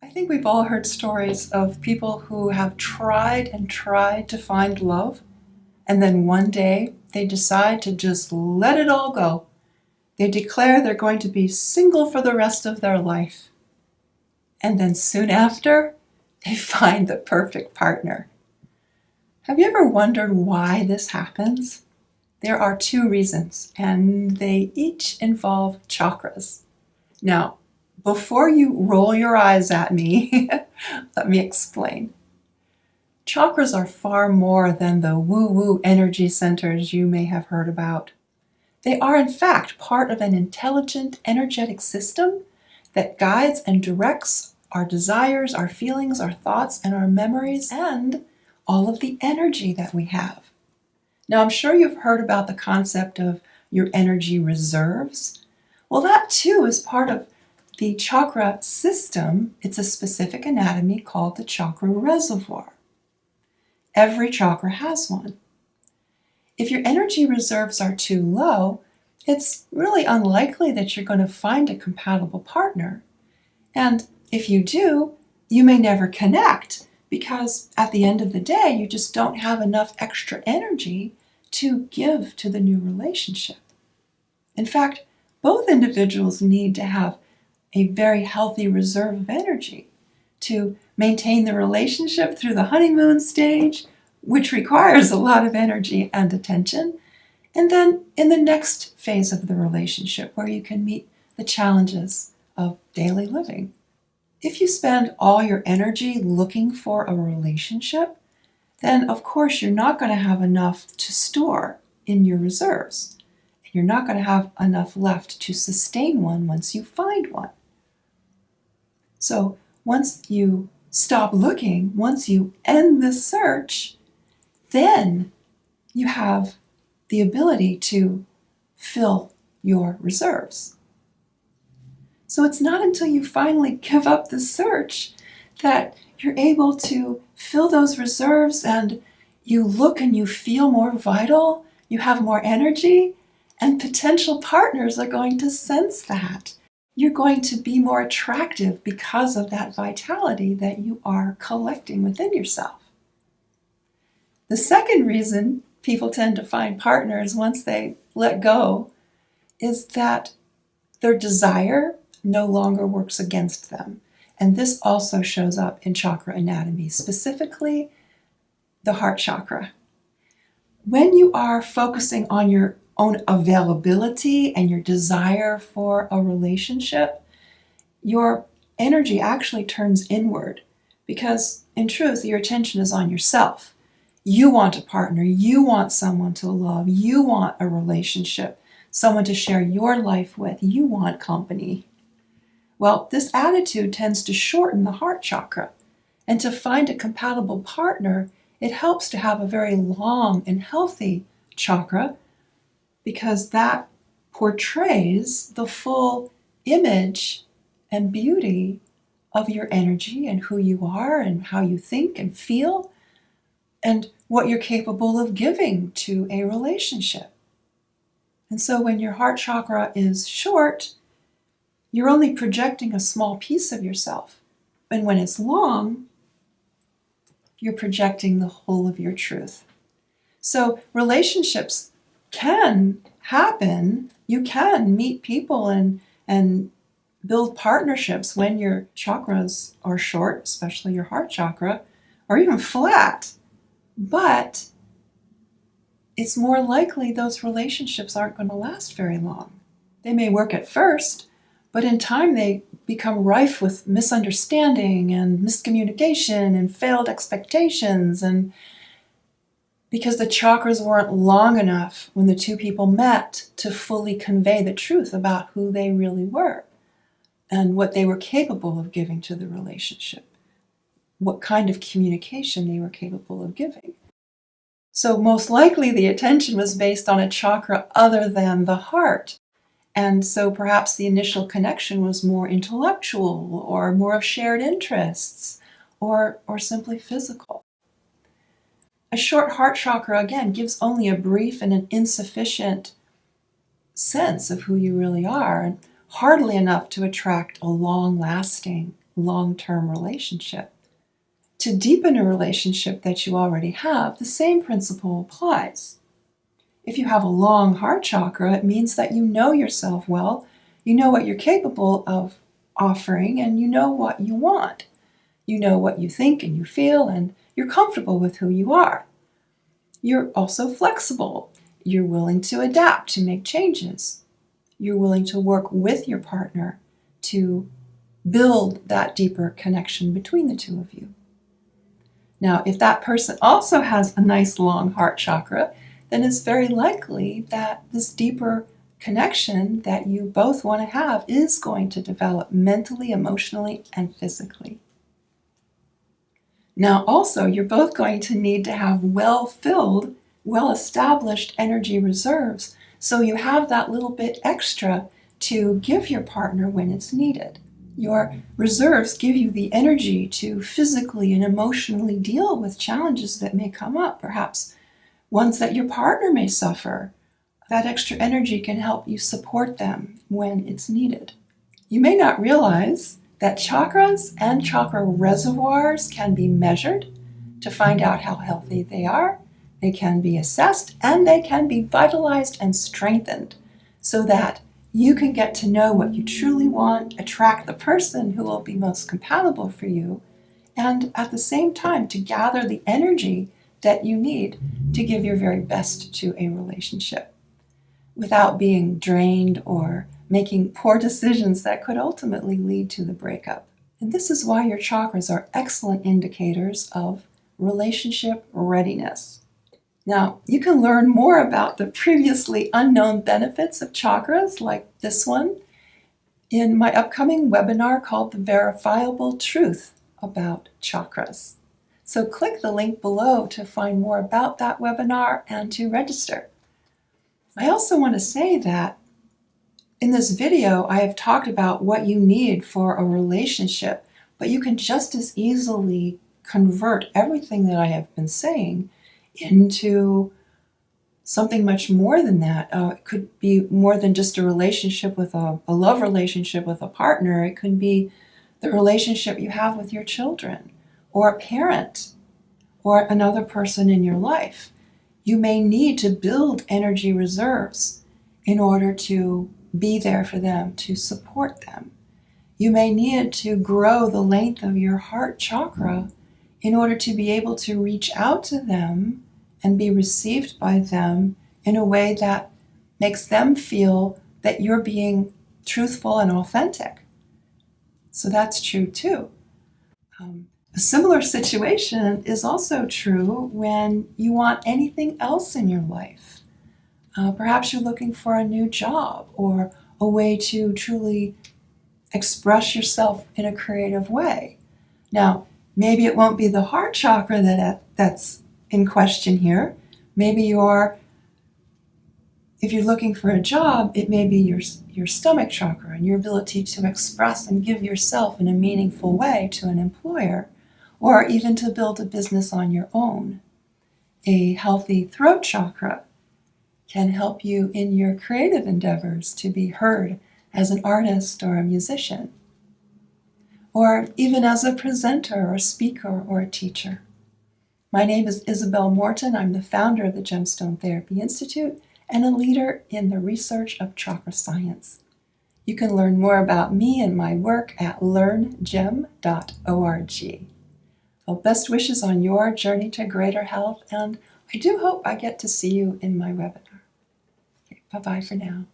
I think we've all heard stories of people who have tried and tried to find love, and then one day they decide to just let it all go. They declare they're going to be single for the rest of their life. And then soon after, they find the perfect partner. Have you ever wondered why this happens? There are two reasons, and they each involve chakras. Now, before you roll your eyes at me, let me explain. Chakras are far more than the woo-woo energy centers you may have heard about. They are, in fact, part of an intelligent, energetic system that guides and directs our desires, our feelings, our thoughts, and our memories, and all of the energy that we have. Now, I'm sure you've heard about the concept of your energy reserves. Well, that too is part of the chakra system. It's a specific anatomy called the chakra reservoir. Every chakra has one. If your energy reserves are too low, it's really unlikely that you're going to find a compatible partner. And if you do, you may never connect because at the end of the day, you just don't have enough extra energy to give to the new relationship. In fact, both individuals need to have a very healthy reserve of energy to maintain the relationship through the honeymoon stage, which requires a lot of energy and attention, and then in the next phase of the relationship where you can meet the challenges of daily living. If you spend all your energy looking for a relationship, then of course you're not going to have enough to store in your reserves. And you're not going to have enough left to sustain one once you find one. So once you stop looking, once you end the search, then you have the ability to fill your reserves. So it's not until you finally give up the search that you're able to fill those reserves and you look and you feel more vital, you have more energy, and potential partners are going to sense that. You're going to be more attractive because of that vitality that you are collecting within yourself. The second reason people tend to find partners once they let go is that their desire no longer works against them. And this also shows up in chakra anatomy, specifically the heart chakra. When you are focusing on your own availability and your desire for a relationship, your energy actually turns inward because, in truth, your attention is on yourself. You want a partner, you want someone to love, you want a relationship, someone to share your life with, you want company. Well, this attitude tends to shorten the heart chakra, and to find a compatible partner, it helps to have a very long and healthy chakra because that portrays the full image and beauty of your energy and who you are and how you think and feel and what you're capable of giving to a relationship. And so when your heart chakra is short, you're only projecting a small piece of yourself. And when it's long, you're projecting the whole of your truth. So relationships can happen. You can meet people and build partnerships when your chakras are short, especially your heart chakra, or even flat. But it's more likely those relationships aren't going to last very long. They may work at first, but in time they become rife with misunderstanding and miscommunication and failed expectations, and because the chakras weren't long enough when the two people met to fully convey the truth about who they really were and what they were capable of giving to the relationship, what kind of communication they were capable of giving. So most likely the attention was based on a chakra other than the heart. And so perhaps the initial connection was more intellectual or more of shared interests or simply physical. A short heart chakra, again, gives only a brief and an insufficient sense of who you really are, and hardly enough to attract a long-lasting long-term relationship. To deepen a relationship that you already have, the same principle applies. If you have a long heart chakra, it means that you know yourself well, you know what you're capable of offering, and you know what you want. You know what you think and you feel, and you're comfortable with who you are. You're also flexible. You're willing to adapt, to make changes. You're willing to work with your partner to build that deeper connection between the two of you. Now, if that person also has a nice long heart chakra, then it's very likely that this deeper connection that you both want to have is going to develop mentally, emotionally, and physically. Now, also, you're both going to need to have well-filled, well-established energy reserves, so you have that little bit extra to give your partner when it's needed. Your reserves give you the energy to physically and emotionally deal with challenges that may come up, perhaps ones that your partner may suffer. That extra energy can help you support them when it's needed. You may not realize that chakras and chakra reservoirs can be measured to find out how healthy they are. They can be assessed, and they can be vitalized and strengthened so that you can get to know what you truly want, attract the person who will be most compatible for you, and at the same time to gather the energy that you need to give your very best to a relationship without being drained or making poor decisions that could ultimately lead to the breakup. And this is why your chakras are excellent indicators of relationship readiness. Now, you can learn more about the previously unknown benefits of chakras, like this one, in my upcoming webinar called The Verifiable Truth About Chakras. So click the link below to find more about that webinar and to register. I also want to say that in this video, I have talked about what you need for a relationship, but you can just as easily convert everything that I have been saying into something much more than that. It could be more than just a relationship with a love relationship with a partner. It could be the relationship you have with your children, or a parent, or another person in your life. You may need to build energy reserves in order to be there for them, to support them. You may need to grow the length of your heart chakra in order to be able to reach out to them and be received by them in a way that makes them feel that you're being truthful and authentic. So that's true too. A similar situation is also true when you want anything else in your life. Perhaps you're looking for a new job or a way to truly express yourself in a creative way. Now, maybe it won't be the heart chakra that's in question here. Maybe if you're looking for a job, it may be your stomach chakra and your ability to express and give yourself in a meaningful way to an employer, or even to build a business on your own. A healthy throat chakra can help you in your creative endeavors to be heard as an artist or a musician, or even as a presenter or speaker or a teacher. My name is Isabel Morton. I'm the founder of the Gemstone Therapy Institute and a leader in the research of chakra science. You can learn more about me and my work at learngem.org. Well, best wishes on your journey to greater health, and I do hope I get to see you in my webinar. Okay, bye-bye for now.